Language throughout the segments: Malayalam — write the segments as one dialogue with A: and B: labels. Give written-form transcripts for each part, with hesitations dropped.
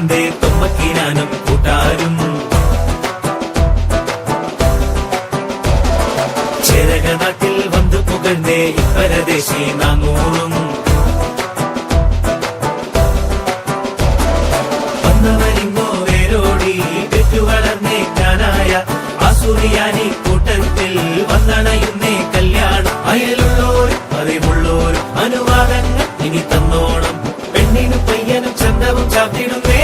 A: വന്നേ തുമ്പക്കിനാനും കൂട്ടാരും ചേരകനാട്ടിൽ വന്നു പുകഴ്ന്നേ ഇപ്പരദേശി നാമൂറും വന്നവരിങ്ങോ വേരോടി പെറ്റുവളർന്നേക്കാനായ ആസുറിയാനി കൂട്ടത്തിൽ വന്നണയുന്നേ കല്യാണം അയലുള്ളോരും അറിവുള്ളോരും അനുവാദങ്ങൾ ഇനി തന്നോണം പെണ്ണിനും പയ്യനും ചന്തവും ചാത്തിടുന്നേ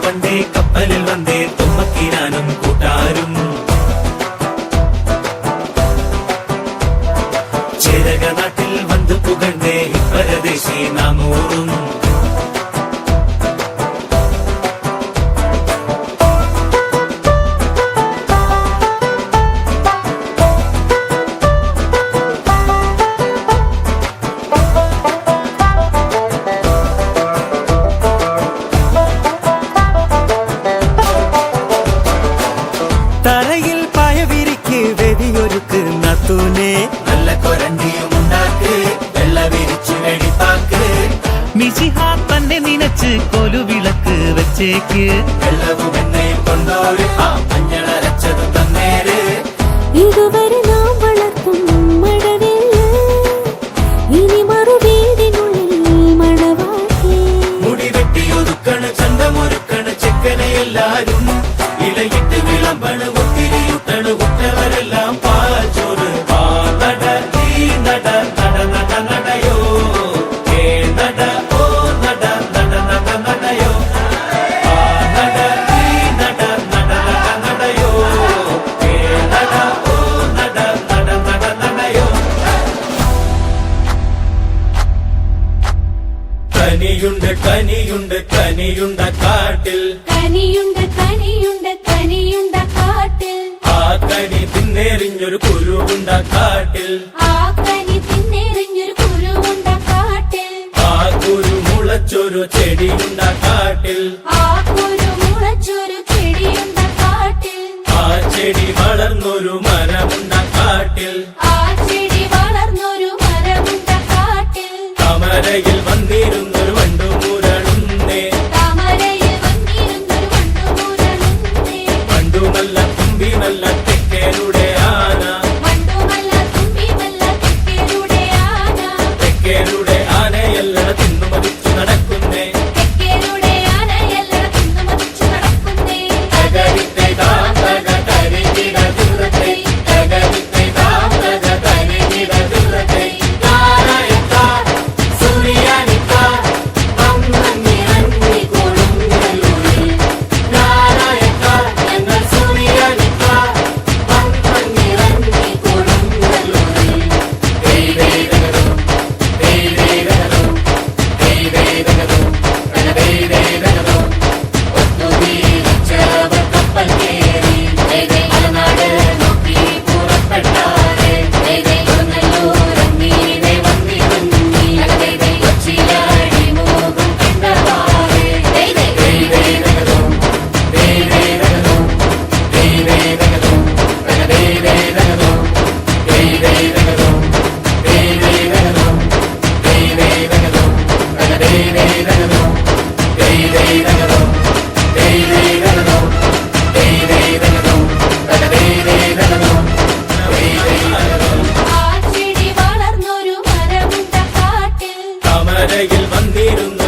A: പണ്ടേ കപ്പലിൽ വന്നേ തുമ്പക്കിനാനും കൂട്ടാരും ചേരകനാട്ടിൽ വന്നു പുകഴ്ന്നേ ഇപ്പരദേശി നാമൂറും
B: തറയിൽ പായവിരിക്ക് വെടിയൊരുക്ക് നത്തൂനെ
A: നല്ല കൊരണ്ടിയും ഉണ്ടാക്ക് വെള്ള വിരിച്ചു വെടിപ്പാക്ക്
B: മിശിഹാ തന്നെ നിനച്ച് കൊലുവിളക്ക് വെച്ചേക്ക്
A: വെള്ളവും എണ്ണയും കൊണ്ടോര് മഞ്ഞളരച്ചതും തന്നേര്
C: ഇതുവരെ നാം വളർത്തും മഴവില്ല് ഇനി മറുവീടിനുള്ളിൽ മണവാട്ടി
A: മുടി വെട്ടിയൊതുക്കണ് ചന്തമൊരുക്കണ് ചെക്കനെയെല്ലാരും ഇലയിട്ട് വിളമ്പണ് ഒത്തിരിയുട്ടണ് ഉറ്റവരെല്ലാം പാച്ചോറ് നട ഈ നട നട നട നടയോ ഏ നട ഓ നട നട നട നടയോ നട ഈ നട നട നട നടയോ ഏ നട ഓ നട നട നട നടയോ കനിയുണ്ട് കനിയുണ്ട് കനിയുണ്ട കാട്ടിൽ
C: കനിയുണ്ട് കനിയുണ്ട് കനിയുണ്ട കാട്ടിൽ
A: ആ കനി തിന്നെറിഞ്ഞൊരു കുരുവുണ്ട കാട്ടിൽ
C: ആ കനി തിന്നെറിഞ്ഞൊരു കുരുവുണ്ട കാട്ടിൽ
A: ആ കുരു മുളച്ചൊരു ചെടിയുണ്ട കാട്ടിൽ
C: ആ കുരു മുളച്ചൊരു ചെടിയുണ്ട കാട്ടിൽ
A: ആ ചെടി വളർന്നൊരു മരമുണ്ട കാട്ടിൽ
C: ആ ചെടി വളർന്നൊരു മരമുണ്ട കാട്ടിൽ
A: കമരയിൽ വന്നിരുന്നൊരു വണ്ടുമുരളുന്നേ
C: താമരയിൽ വന്നിരുന്നൊരു വണ്ടുമുരളുന്നേ
A: വണ്ടുമല്ല തുമ്പിമല്ല തെക്കേരുടെ ആന
C: വണ്ടുമല്ല തുമ്പിമല്ല തെക്കേരുടെ ആന
A: തെക്കേരുടെ ആനയല്ല തിന്നു മതിച്ചു നടക്കുന്നേ
C: തെക്കേരുടെ ആനയെല്ലാം തിന്നു മതിച്ചു നടക്കുന്നേ
A: തകരിത്തെ താന്തക തരികിട ദുരത്തെ തകരിത്തെ താന്തക തരികിട ദുരത്തെ താരയത്ത സൂര്യാനിത്ത
C: വന്നിറങ്ങി കൊടുങ്ങല്ലൂരിൽ
A: താരയത്ത ഞങ്ങൾ സൂര്യാനിത്ത
C: വന്നിറങ്ങി കൊടുങ്ങല്ലൂരിൽ
A: ദൈവേദഗതോ ദൈവേദഗതോ ദൈവേദഗതോ ദൈവേദഗതോ ഒത്തുതീരിച്ചവർ കപ്പൽ കേറി മലനാട് നോക്കി പുറപ്പെട്ടാരെ
C: കൊടുങ്ങല്ലൂരങ്ങീരെ വന്നിറങ്ങി
A: കൊച്ചിയാടി മോഹം കണ്ടവാറെ ദൈവേദഗതോ ദൈവേദഗതോ ദൈവേദഗതോ ദൈവേദഗതോ ദൈവേദഗതോ ദൈവേദഗതോ ദൈവേദഗതോ ദൈവേദഗതോ ദൈവേദഗതോ ദൈവേദഗതോ ദൈവേദഗതോ ദൈവേദഗതോ
C: ആ ചെടി വളർന്നൊരു മരമുണ്ട കാട്ടിൽ
A: കമരയിൽ വന്നിരുന്നു